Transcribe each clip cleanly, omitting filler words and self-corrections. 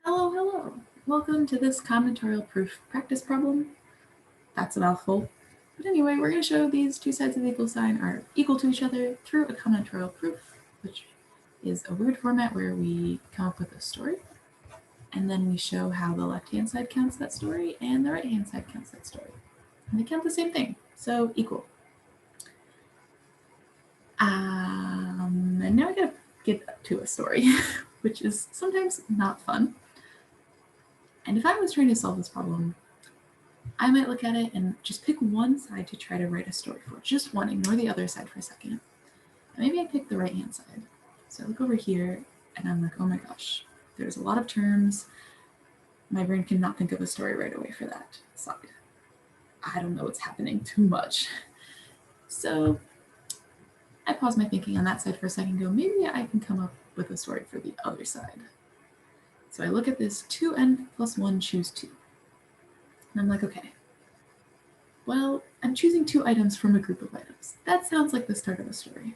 Hello, hello. Welcome to this combinatorial proof practice problem. That's a mouthful. But anyway, we're going to show these two sides of the equal sign are equal to each other through a combinatorial proof, which is a weird format where we come up with a story, and then we show how the left-hand side counts that story and the right-hand side counts that story. And they count the same thing, so equal. And now we got to get to a story, which is sometimes not fun. And if I was trying to solve this problem, I might look at it and just pick one side to try to write a story for. Just one, ignore the other side for a second. And maybe I pick the right-hand side. So I look over here and I'm like, oh my gosh, there's a lot of terms. My brain cannot think of a story right away for that side. I don't know what's happening too much. So I pause my thinking on that side for a second and go, maybe I can come up with a story for the other side. So I look at this 2n plus 1 choose 2. And I'm like, okay, well, I'm choosing 2 items from a group of items. That sounds like the start of a story.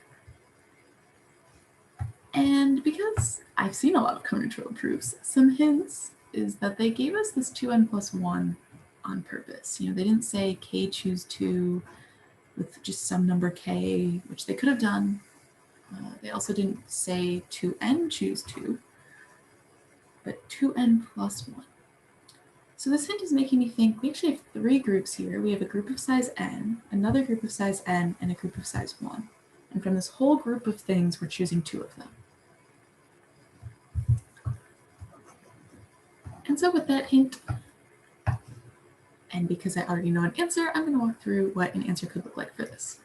And because I've seen a lot of combinatorial proofs, some hints is that they gave us this 2n plus 1 on purpose. They didn't say k choose 2 with just some number k, which they could have done. They also didn't say 2n choose 2, but 2n plus 1. So this hint is making me think we actually have 3 groups here. We have a group of size n, another group of size n, and a group of size 1. And from this whole group of things, we're choosing 2 of them. And so with that hint, and because I already know an answer, I'm going to walk through what an answer could look like for this.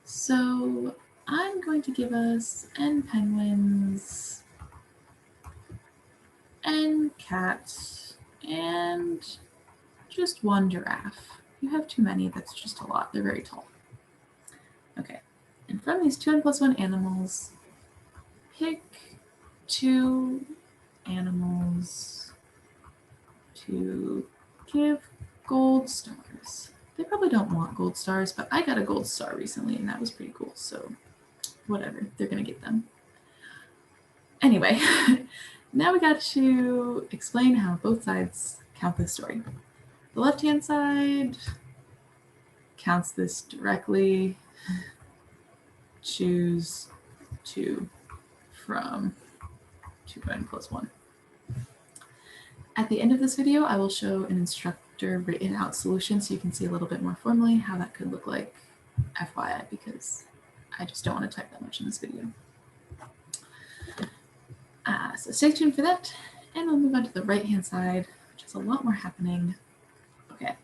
So I'm going to give us n penguins, n cats, and just 1 giraffe. If you have too many, that's just a lot. They're very tall. Okay, and from these 2n plus 1 animals, pick 2 animals to give gold stars. They probably don't want gold stars, but I got a gold star recently, and that was pretty cool, so whatever, they're going to get them. Anyway, now we got to explain how both sides count this story. The left-hand side counts this directly. Choose 2 from 2n plus 1. At the end of this video, I will show an instructor written out solution so you can see a little bit more formally how that could look like, FYI, because I just don't want to type that much in this video. So stay tuned for that, and we'll move on to the right-hand side, which has a lot more happening. Okay,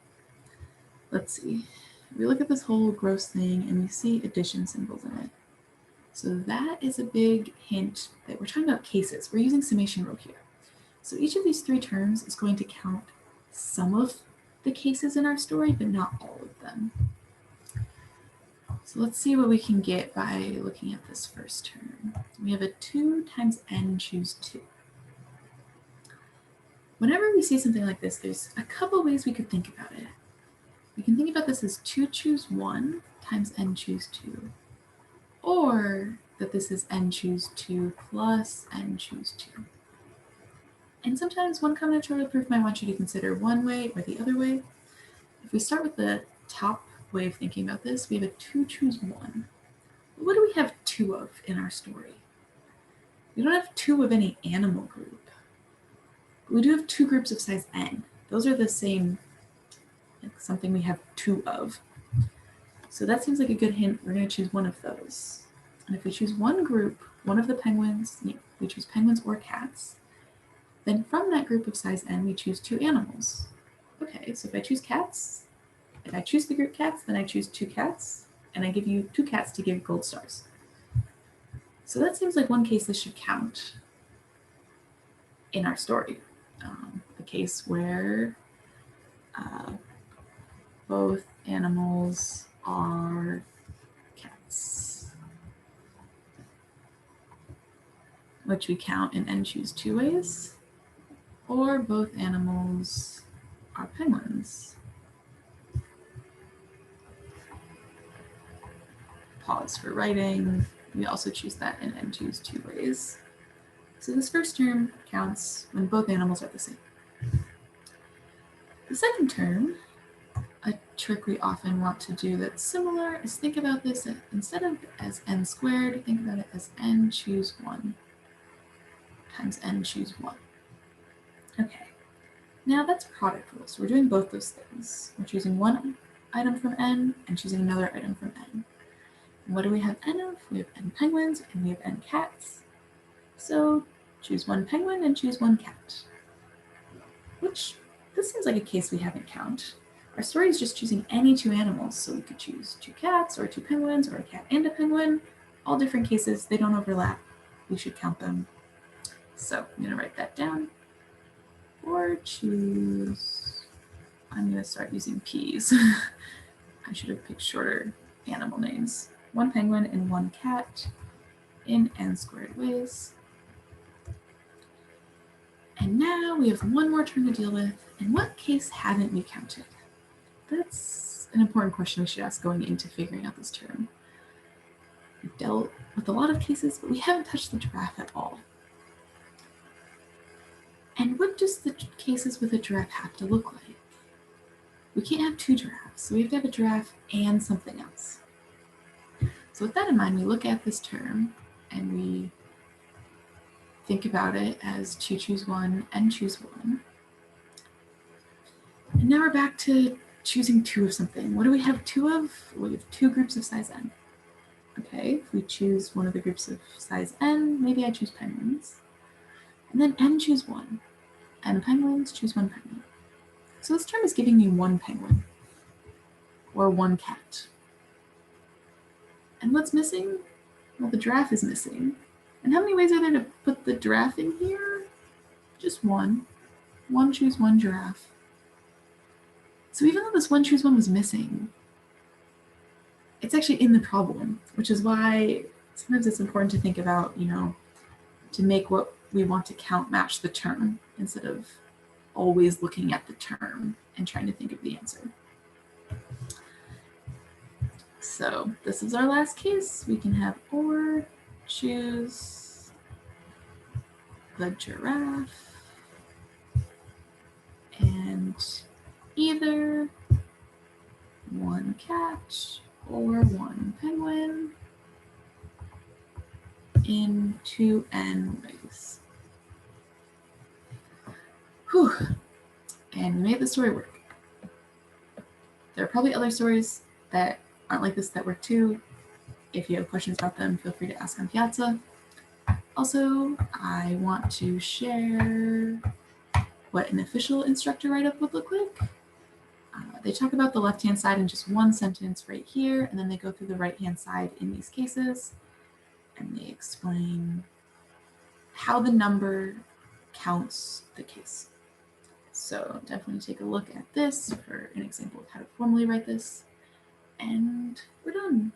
let's see. We look at this whole gross thing and we see addition symbols in it. So that is a big hint that we're talking about cases. We're using summation rule here. So each of these 3 terms is going to count some of the cases in our story, but not all of them. So let's see what we can get by looking at this first term. We have a 2 times n choose 2. Whenever we see something like this, there's a couple ways we could think about it. We can think about this as 2 choose 1 times n choose 2, or that this is n choose 2 plus n choose 2. And sometimes one combinatorial proof might want you to consider one way or the other way. If we start with the top way of thinking about this, we have a 2 choose 1. What do we have 2 of in our story? We don't have 2 of any animal group. We do have 2 groups of size n. Those are the same, like something we have 2 of. So that seems like a good hint. We're going to choose one of those. And if we choose one group, one of the penguins, we choose penguins or cats, then from that group of size n, we choose 2 animals. Okay, so if I choose cats, if I choose the group cats, then I choose 2 cats, and I give you 2 cats to give gold stars. So that seems like one case this should count in our story. The case where both animals are cats, which we count in n choose 2 ways, or both animals are penguins. Pause for writing. We also choose that in n choose 2 ways. So this first term counts when both animals are the same. The second term, a trick we often want to do that's similar is think about this instead of as n squared, think about it as n choose 1 times n choose 1. Okay, now that's product rule. So we're doing both those things. We're choosing one item from n and choosing another item from n. And what do we have n of? We have n penguins and we have n cats. So choose one penguin and choose one cat. Which, this seems like a case we haven't counted. Our story is just choosing any two animals, so we could choose two cats or two penguins or a cat and a penguin. All different cases, they don't overlap. We should count them. So I'm going to write that down. Or choose, I'm going to start using P's. I should have picked shorter animal names. One penguin and one cat in n squared ways. And now we have one more term to deal with. In what case haven't we counted? That's an important question we should ask going into figuring out this term. We've dealt with a lot of cases, but we haven't touched the giraffe at all. And what does the cases with a giraffe have to look like? We can't have two giraffes, so we have to have a giraffe and something else. So with that in mind, we look at this term and we think about it as 2 choose 1 and choose 1. And now we're back to choosing 2 of something. What do we have 2 of? We have 2 groups of size n. Okay, if we choose one of the groups of size n, maybe I choose penguins. And then n choose 1. N penguins choose 1 penguin. So this term is giving me 1 penguin or 1 cat. And what's missing? Well, the giraffe is missing. And how many ways are there to put the giraffe in here? Just 1. 1 choose 1 giraffe. So even though this 1 choose 1 was missing, it's actually in the problem, which is why sometimes it's important to think about, to make what we want to count match the term instead of always looking at the term and trying to think of the answer. So this is our last case. We can have or choose the giraffe and either 1 cat or 1 penguin in 2n ways. Whew. And we made the story work. There are probably other stories that aren't like this that work too. If you have questions about them, feel free to ask on Piazza. Also, I want to share what an official instructor write-up would look like. They talk about the left-hand side in just one sentence right here, and then they go through the right-hand side in these cases, and they explain how the number counts the case. So definitely take a look at this for an example of how to formally write this, and we're done.